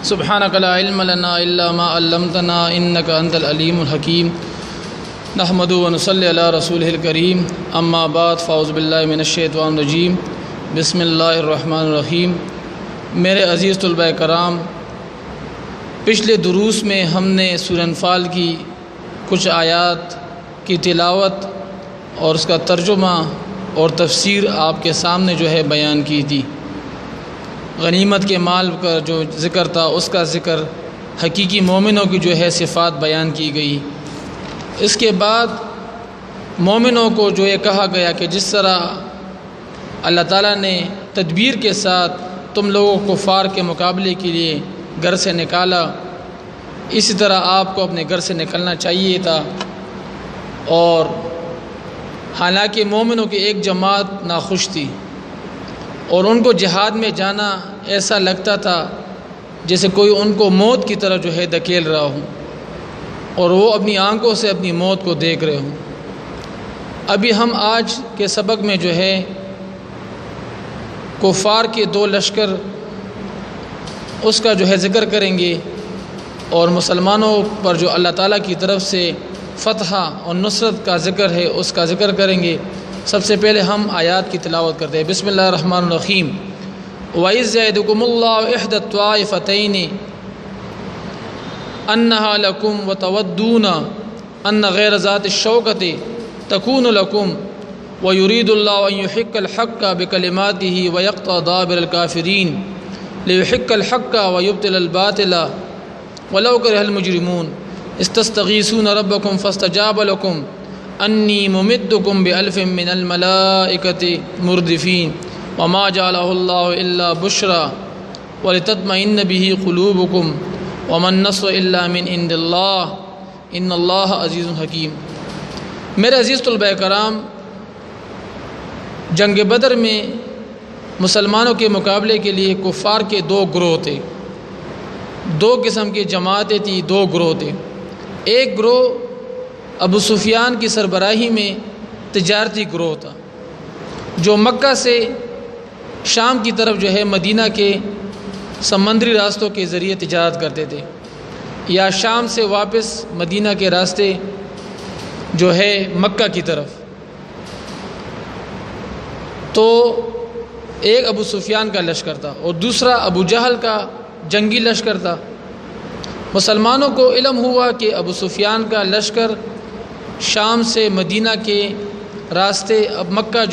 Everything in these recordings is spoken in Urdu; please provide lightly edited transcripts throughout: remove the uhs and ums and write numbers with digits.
سبحانک لا علم لنا الا ما علمتنا انک انت العلیم الحکیم نحمد و نصلی علی رسولہ الکریم اما بعد فاعوذ باللہ من الشیطان الرجیم بسم اللہ الرحمن الرحیم۔ میرے عزیز طلبہ کرام، پچھلے دروس میں ہم نے سورہ انفال کی کچھ آیات کی تلاوت اور اس کا ترجمہ اور تفسیر آپ کے سامنے بیان کی تھی۔ غنیمت کے مال کا جو ذکر تھا اس کا ذکر، حقیقی مومنوں کی صفات بیان کی گئی۔ اس کے بعد مومنوں کو یہ کہا گیا کہ جس طرح اللہ تعالیٰ نے تدبیر کے ساتھ تم لوگوں کو کفار کے مقابلے کے لیے گھر سے نکالا، اسی طرح آپ کو اپنے گھر سے نکلنا چاہیے تھا۔ اور حالانکہ مومنوں کی ایک جماعت ناخوش تھی اور ان کو جہاد میں جانا ایسا لگتا تھا جیسے کوئی ان کو موت کی طرف دھکیل رہا ہوں اور وہ اپنی آنکھوں سے اپنی موت کو دیکھ رہے ہوں۔ ابھی ہم آج کے سبق میں کفار کے دو لشکر اس کا ذکر کریں گے اور مسلمانوں پر جو اللہ تعالیٰ کی طرف سے فتح اور نصرت کا ذکر ہے اس کا ذکر کریں گے۔ سب سے پہلے ہم آیات کی تلاوت کرتے ہیں۔ بسم اللہ الرحمن الرحیم۔ وَإِذْ يَعِدُكُمُ اللَّهُ إِحْدَى الطَّائِفَتَيْنِ أَنَّهَا لَكُمْ وَتَوَدُّونَ أَنَّ غَيْرَ ذَاتِ الشَّوْكَةِ تَكُونُ لَكُمْ وَيُرِيدُ اللَّهُ أَن يُحِقَّ الْحَقَّ بِكَلِمَاتِهِ وَيَقْطَعَ دَابِرَ الْكَافِرِينَ لِيُحِقَّ الْحَقَّ وَيُبْطِلَ الْبَاطِلَ وَلَوْ كَرِهَ الْمُجْرِمُونَ استستغیثون ربکم فاستجاب لکم انی ممدکم بألف من الملائکۃ مردفین وما جعلہ اللہ الا بشرا ولتطمئن به قلوبکم وما النصر الا من عند اللہ ان اللہ عزیز حکیم۔ میرے عزیز طلبہ کرام، جنگ بدر میں مسلمانوں کے مقابلے کے لیے کفار کے دو گروہ تھے، دو قسم کی جماعتیں تھیں، دو گروہ تھے۔ ایک گروہ ابو سفیان کی سربراہی میں تجارتی گروہ تھا جو مکہ سے شام کی طرف مدینہ کے سمندری راستوں کے ذریعے تجارت کرتے تھے، یا شام سے واپس مدینہ کے راستے مکہ کی طرف۔ تو ایک ابو سفیان کا لشکر تھا اور دوسرا ابو جہل کا جنگی لشکر تھا۔ مسلمانوں کو علم ہوا کہ ابو سفیان کا لشکر شام سے مدینہ کے راستے اب مکہ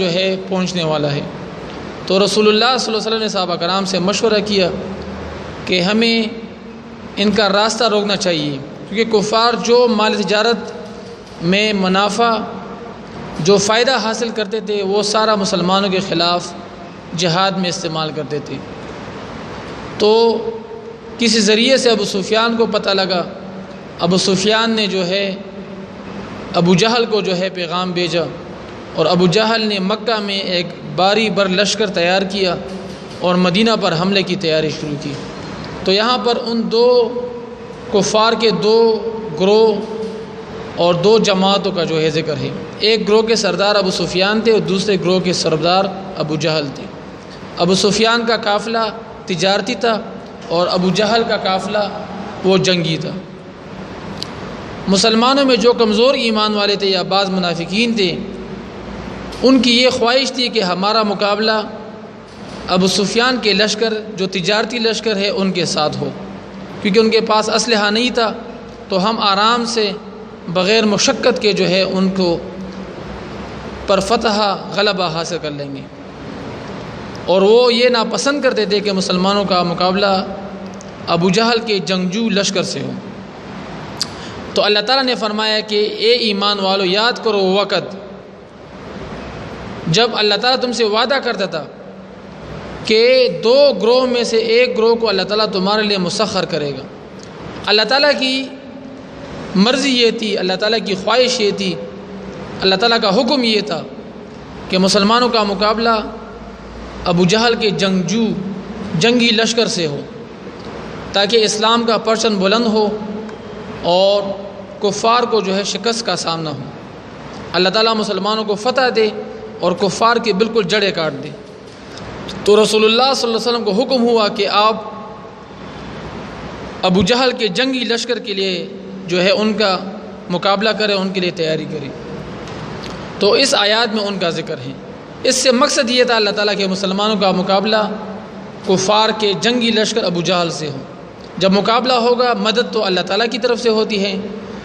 پہنچنے والا ہے، تو رسول اللہ صلی اللہ علیہ وسلم نے صحابہ کرام سے مشورہ کیا کہ ہمیں ان کا راستہ روکنا چاہیے، کیونکہ کفار جو مال تجارت میں منافع جو فائدہ حاصل کرتے تھے وہ سارا مسلمانوں کے خلاف جہاد میں استعمال کرتے تھے۔ تو کسی ذریعے سے ابو سفیان کو پتہ لگا، ابو سفیان نے ابو جہل کو پیغام بھیجا اور ابو جہل نے مکہ میں ایک باری بر لشکر تیار کیا اور مدینہ پر حملے کی تیاری شروع کی۔ تو یہاں پر ان دو کفار کے دو گروہ اور دو جماعتوں کا ذکر ہے۔ ایک گروہ کے سردار ابو سفیان تھے اور دوسرے گروہ کے سردار ابو جہل تھے۔ ابو سفیان کا قافلہ تجارتی تھا اور ابو جہل کا قافلہ وہ جنگی تھا۔ مسلمانوں میں جو کمزور ایمان والے تھے یا بعض منافقین تھے، ان کی یہ خواہش تھی کہ ہمارا مقابلہ ابو سفیان کے لشکر جو تجارتی لشکر ہے ان کے ساتھ ہو، کیونکہ ان کے پاس اسلحہ نہیں تھا، تو ہم آرام سے بغیر مشقت کے ان کو پر فتح غلبہ حاصل کر لیں گے۔ اور وہ یہ ناپسند کرتے تھے کہ مسلمانوں کا مقابلہ ابو جہل کے جنگجو لشکر سے ہو۔ تو اللہ تعالیٰ نے فرمایا کہ اے ایمان والو، یاد کرو وقت جب اللہ تعالیٰ تم سے وعدہ کرتا تھا کہ دو گروہ میں سے ایک گروہ کو اللہ تعالیٰ تمہارے لیے مسخر کرے گا۔ اللہ تعالیٰ کی مرضی یہ تھی، اللہ تعالیٰ کی خواہش یہ تھی، اللہ تعالیٰ کا حکم یہ تھا کہ مسلمانوں کا مقابلہ ابو جہل کے جنگی لشکر سے ہو، تاکہ اسلام کا پرچم بلند ہو اور کفار کو شکست کا سامنا ہو، اللہ تعالیٰ مسلمانوں کو فتح دے اور کفار کی بالکل جڑیں کاٹ دے۔ تو رسول اللہ صلی اللہ علیہ وسلم کو حکم ہوا کہ آپ ابو جہل کے جنگی لشکر کے لیے جو ہے ان کا مقابلہ کرے، ان کے لیے تیاری کرے۔ تو اس آیات میں ان کا ذکر ہے۔ اس سے مقصد یہ تھا اللہ تعالیٰ کے مسلمانوں کا مقابلہ کفار کے جنگی لشکر ابو جہل سے ہو۔ جب مقابلہ ہوگا مدد تو اللہ تعالیٰ کی طرف سے ہوتی ہے۔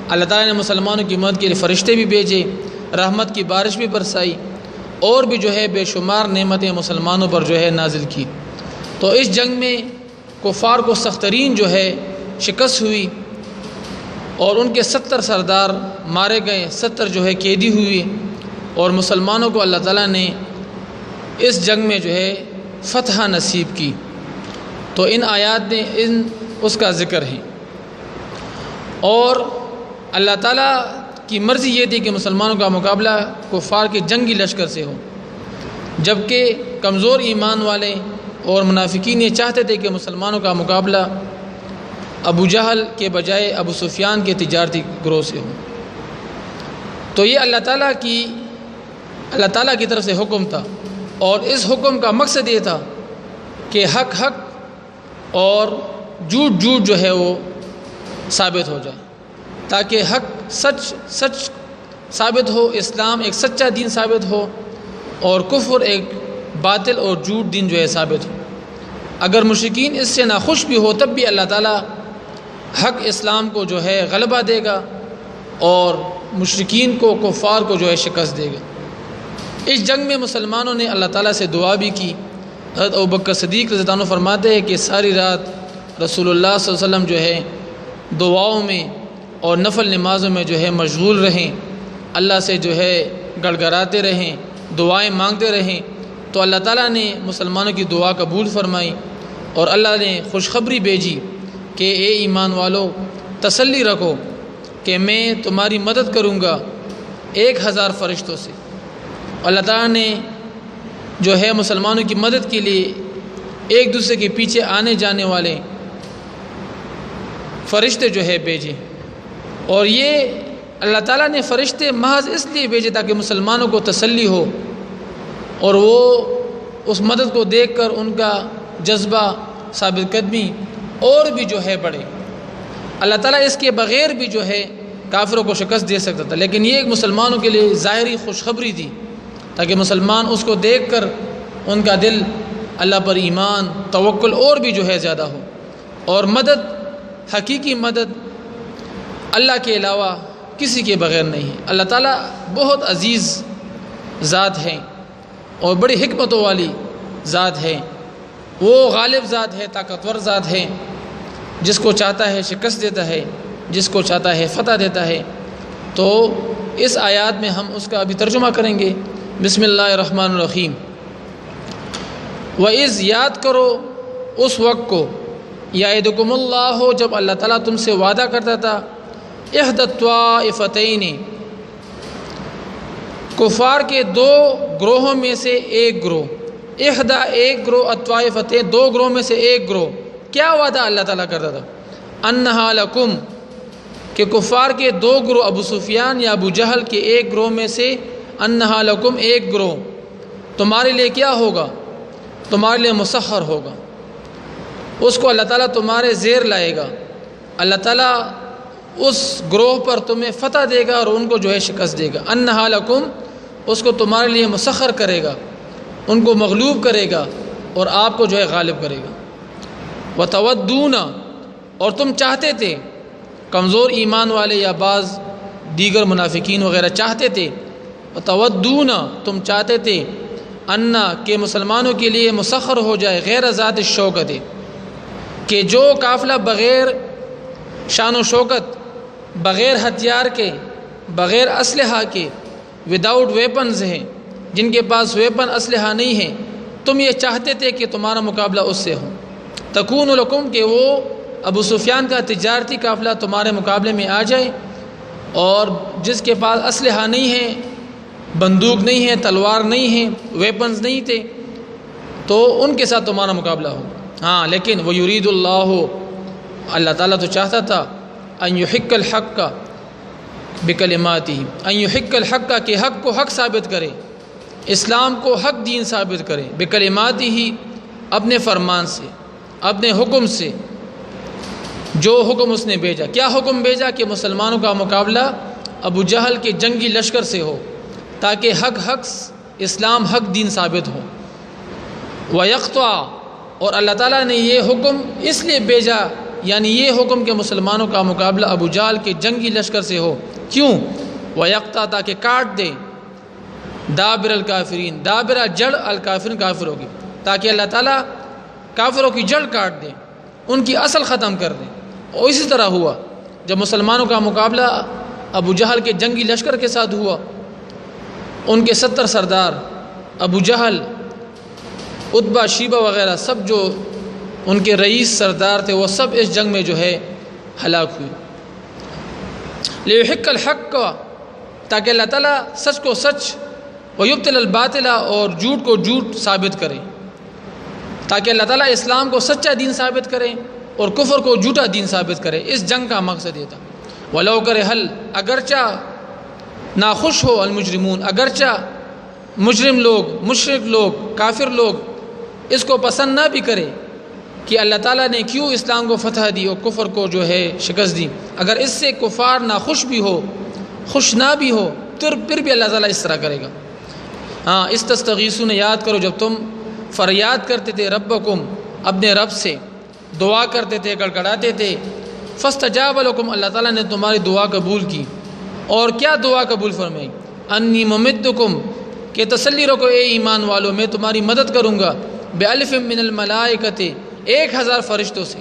اللہ تعالیٰ نے مسلمانوں کی مدد کے لیے فرشتے بھی بھیجے، رحمت کی بارش بھی برسائی، اور بھی جو ہے بے شمار نعمتیں مسلمانوں پر جو ہے نازل کی۔ تو اس جنگ میں کفار کو سخت ترین جو ہے شکست ہوئی، اور ان کے 70 سردار مارے گئے، 70 جو ہے قیدی ہوئی، اور مسلمانوں کو اللہ تعالیٰ نے اس جنگ میں جو ہے فتح نصیب کی۔ تو ان آیات میں اس کا ذکر ہے، اور اللہ تعالیٰ کی مرضی یہ تھی کہ مسلمانوں کا مقابلہ کفار کے جنگی لشکر سے ہو، جبکہ کمزور ایمان والے اور منافقین یہ چاہتے تھے کہ مسلمانوں کا مقابلہ ابو جہل کے بجائے ابو سفیان کے تجارتی گروہ سے ہو۔ تو یہ اللہ تعالیٰ کی طرف سے حکم تھا، اور اس حکم کا مقصد یہ تھا کہ حق حق اور جھوٹ جھوٹ جو ہے وہ ثابت ہو جائے، تاکہ حق سچ ثابت ہو، اسلام ایک سچا دین ثابت ہو، اور کفر ایک باطل اور جھوٹ دین جو ہے ثابت ہو۔ اگر مشرکین اس سے ناخوش بھی ہو تب بھی اللہ تعالیٰ حق اسلام کو جو ہے غلبہ دے گا، اور مشرکین کو کفار کو جو ہے شکست دے گا۔ اس جنگ میں مسلمانوں نے اللہ تعالیٰ سے دعا بھی کی۔ حضرت ابوبکر صدیق رضی اللہ عنہ فرماتے ہیں کہ ساری رات رسول اللہ صلی اللہ علیہ وسلم جو ہے دعاؤں میں اور نفل نمازوں میں جو ہے مشغول رہیں، اللہ سے جو ہے گڑ گڑاتے رہیں، دعائیں مانگتے رہیں، تو اللہ تعالیٰ نے مسلمانوں کی دعا قبول فرمائی، اور اللہ نے خوشخبری بھیجی کہ اے ایمان والو تسلی رکھو کہ میں تمہاری مدد کروں گا 1000 فرشتوں سے۔ اللہ تعالیٰ نے جو ہے مسلمانوں کی مدد کے لیے ایک دوسرے کے پیچھے آنے جانے والے فرشتے جو ہے بھیجے، اور یہ اللہ تعالیٰ نے فرشتے محض اس لیے بھیجے تاکہ مسلمانوں کو تسلی ہو، اور وہ اس مدد کو دیکھ کر ان کا جذبہ ثابت قدمی اور بھی جو ہے بڑھے۔ اللہ تعالیٰ اس کے بغیر بھی جو ہے کافروں کو شکست دے سکتا تھا، لیکن یہ ایک مسلمانوں کے لیے ظاہری خوشخبری تھی تاکہ مسلمان اس کو دیکھ کر ان کا دل اللہ پر ایمان توکل اور بھی جو ہے زیادہ ہو۔ اور مدد، حقیقی مدد اللہ کے علاوہ کسی کے بغیر نہیں ہے۔ اللہ تعالیٰ بہت عزیز ذات ہے اور بڑی حکمتوں والی ذات ہے، وہ غالب ذات ہے، طاقتور ذات ہے، جس کو چاہتا ہے شکست دیتا ہے، جس کو چاہتا ہے فتح دیتا ہے۔ تو اس آیات میں ہم اس کا ابھی ترجمہ کریں گے۔ بسم اللہ الرحمن الرحیم۔ وَإِذْ یاد کرو اس وقت کو، یعدکم اللہ جب اللہ تعالیٰ تم سے وعدہ کرتا تھا، احدی الطائفتین کفار کے 2 گروہوں میں سے ایک گروہ، احدی ایک گروہ، الطائفتین 2 گروہ میں سے ایک گروہ۔ کیا وعدہ اللہ تعالیٰ کرتا تھا؟ انہا لکم، کہ کفار کے 2 گروہ ابو سفیان یا ابو جہل کے ایک گروہ میں سے، انہا لکم ایک گروہ تمہارے لیے کیا ہوگا؟ تمہارے لیے مسخر ہوگا، اس کو اللہ تعالیٰ تمہارے زیر لائے گا، اللہ تعالیٰ اس گروہ پر تمہیں فتح دے گا اور ان کو جو ہے شکست دے گا۔ انہا لکم، اس کو تمہارے لیے مسخر کرے گا، ان کو مغلوب کرے گا اور آپ کو جو ہے غالب کرے گا۔ وتودون، اور تم چاہتے تھے، کمزور ایمان والے یا بعض دیگر منافقین وغیرہ چاہتے تھے، وتودون، تم چاہتے تھے، انا، کہ مسلمانوں کے لیے مسخر ہو جائے غیر ذات الشوکت، کہ جو قافلہ بغیر شان و شوکت، بغیر ہتھیار کے، بغیر اسلحہ کے، وداؤٹ ویپنز ہیں، جن کے پاس ویپن اسلحہ نہیں ہے، تم یہ چاہتے تھے کہ تمہارا مقابلہ اس سے ہو۔ تکون لکم، کہ وہ ابو سفیان کا تجارتی قافلہ تمہارے مقابلے میں آ جائے، اور جس کے پاس اسلحہ نہیں ہے، بندوق نہیں ہے، تلوار نہیں ہے، ویپنز نہیں تھے، تو ان کے ساتھ تمہارا مقابلہ ہو۔ ہاں لیکن وہ یرید اللہ تعالیٰ تو چاہتا تھا ان یحق الحق بکلماتہ، ان یحق الحق، کہ حق کو حق ثابت کرے، اسلام کو حق دین ثابت کرے، بکلماتہ، اپنے فرمان سے، اپنے حکم سے، جو حکم اس نے بھیجا۔ کیا حکم بھیجا؟ کہ مسلمانوں کا مقابلہ ابو جہل کے جنگی لشکر سے ہو، تاکہ حق اسلام حق دین ثابت ہو۔ وَيَقْطَعَ، اور اللہ تعالیٰ نے یہ حکم اس لیے بھیجا، یعنی یہ حکم کہ مسلمانوں کا مقابلہ ابو جہل کے جنگی لشکر سے ہو۔ کیوں؟ وَيَقْطَعَ، تاکہ کاٹ دے دابر الکافرین، دابرہ جڑ الکافرین، کافروں کی، تاکہ اللہ تعالیٰ کافروں کی جڑ کاٹ دے، ان کی اصل ختم کر دے۔ اور اسی طرح ہوا جب مسلمانوں کا مقابلہ ابو جہل کے جنگی لشکر کے ساتھ ہوا، ان کے 70 سردار ابو جہل، عتبہ، شیبہ وغیرہ سب جو ان کے رئیس سردار تھے، وہ سب اس جنگ میں جو ہے ہلاک ہوئے۔ لِيُحِقَّ الْحَقَّ، تاکہ اللہ تعالیٰ سچ کو سچ، وَيُبْطِلَ الْبَاطِلَ، اور جھوٹ کو جھوٹ ثابت کرے، تاکہ اللہ تعالیٰ اسلام کو سچا دین ثابت کرے اور کفر کو جھوٹا دین ثابت کرے۔ اس جنگ کا مقصد یہ تھا۔ وَلَوْ كَرِهَ، اگرچہ ناخوش ہو المجرمون، اگرچہ مجرم لوگ، مشرک لوگ، کافر لوگ اس کو پسند نہ بھی کرے کہ اللہ تعالیٰ نے کیوں اسلام کو فتح دی اور کفر کو جو ہے شکست دی، اگر اس سے کفار ناخوش بھی ہو، خوش نہ بھی ہو، پھر بھی اللہ تعالیٰ اس طرح کرے گا۔ ہاں، اس تستغیثون، یاد کرو جب تم فریاد کرتے تھے ربکم، اپنے رب سے دعا کرتے تھے، گڑگڑاتے تھے، فاستجاب لکم، اللہ تعالیٰ نے تمہاری دعا قبول کی۔ اور کیا دعا قبول فرمائی؟ انی ممدکم، کہ تسلی رکھو اے ایمان والو، میں تمہاری مدد کروں گا، بِأَلْفٍ مِّنَ الْمَلَائِكَةِ، 1000 فرشتوں سے،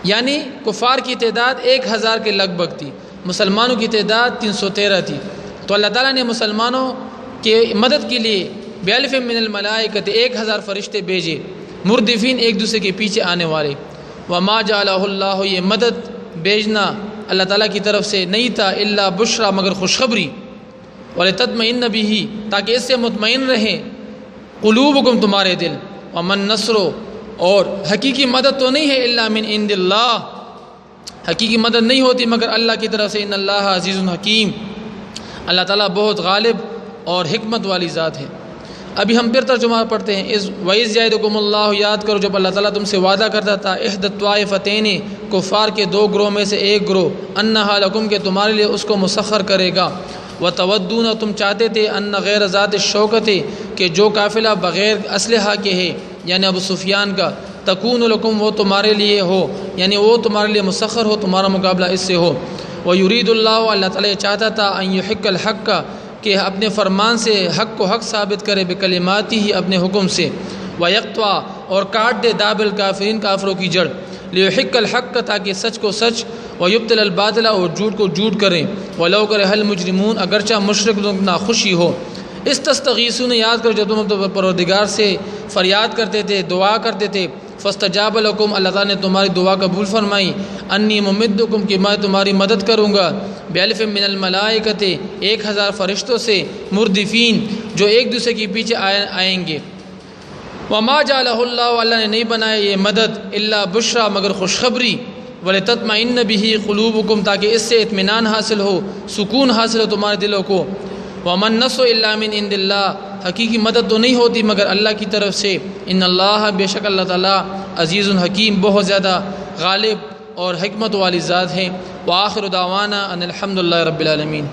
یعنی کفار کی تعداد 1000 کے لگ بھگ تھی، مسلمانوں کی تعداد 313 تھی، تو اللہ تعالیٰ نے مسلمانوں کے مدد کے لیے بِأَلْفٍ مِّنَ الْمَلَائِكَةِ 1000 فرشتے بھیجے، مردفین، ایک دوسرے کے پیچھے آنے والے۔ وَمَا جَعَلَهُ اللَّهُ، یہ مدد بھیجنا اللہ تعالیٰ کی طرف سے نہیں تھا، الا بشرا، مگر خوشخبری، وَلِتَطْمَئِنَّ بِهِ، تاکہ اس سے مطمئن رہیں قلوبکم، تمہارے دل۔ وَمَن نَّصْرُ، اور حقیقی مدد تو نہیں ہے الا من عند اللہ، حقیقی مدد نہیں ہوتی مگر اللہ کی طرف سے۔ ان اللہ عزیز حکیم، اللہ تعالیٰ بہت غالب اور حکمت والی ذات ہے۔ ابھی ہم پھر ترجمہ پڑھتے ہیں۔ وَإِذْ يَعِدُكُمُ اللَّهُ، یاد کرو جب اللہ تعالیٰ تم سے وعدہ کرتا تھا، احد الطائفتین، کفار کے 2 گروہ میں سے ایک گروہ، انہا لکم، کہ تمہارے لیے اس کو مسخر کرے گا، وتودون، تم چاہتے تھے، ان غیر ذات الشوکت، کہ جو قافلہ بغیر اسلحہ کے ہے، یعنی ابو سفیان کا، تکون لکم، وہ تمہارے لیے ہو، یعنی وہ تمہارے لیے مسخر ہو، تمہارا مقابلہ اس سے ہو۔ وَيُرِيدُ اللَّهُ، اللہ تعالیٰ یہ چاہتا تھا، ان يحق الحق، کہ اپنے فرمان سے حق کو حق ثابت کرے، بکلماتی ہی، اپنے حکم سے، وَيَقْطَعَ، اور کاٹ دے دابر الکافرین، کافروں کی جڑ، لِيُحِقَّ الْحَقَّ، تاکہ سچ کو سچ، وَيُبْطِلَ الْبَاطِلَ، اور جھوٹ کو جھوٹ کریں، وَلَوْ كَرِهَ الْمُجْرِمُونَ، اگرچہ مشرک لوگ ناخوشی ہو۔ اس تستغیثون، یاد کرو جب تم پروردگار سے فریاد کرتے تھے، دعا کرتے تھے، فاستجاب لکم، اللہ تعالیٰ نے تمہاری دعا قبول فرمائی، انی ممدکم، کہ میں تمہاری مدد کروں گا، بِأَلْفٍ مِّنَ الْمَلَائِكَةِ 1000 فرشتوں سے، مردفین، جو ایک دوسرے کے پیچھے آئیں گے۔ وَمَا جَعَلَهُ اللَّهُ، اللہ نے نہیں بنایا یہ مدد، الا بشرا، مگر خوشخبری، وَلِتَطْمَئِنَّ بِهِ قُلُوبُكُمْ، تاکہ اس سے اطمینان حاصل ہو، سکون حاصل ہو تمہارے دلوں کو۔ وَمَن نَّصْرُ إِلَّا مِنْ عِنْدِ اللَّهِ، حقیقی مدد تو نہیں ہوتی مگر اللہ کی طرف سے۔ ان اللہ، بے شک اللہ تعالیٰ، عزیز حکیم، بہت زیادہ غالب اور حکمت والی ذات ہے۔ وآخر دعوانا ان الحمد للہ رب العالمین۔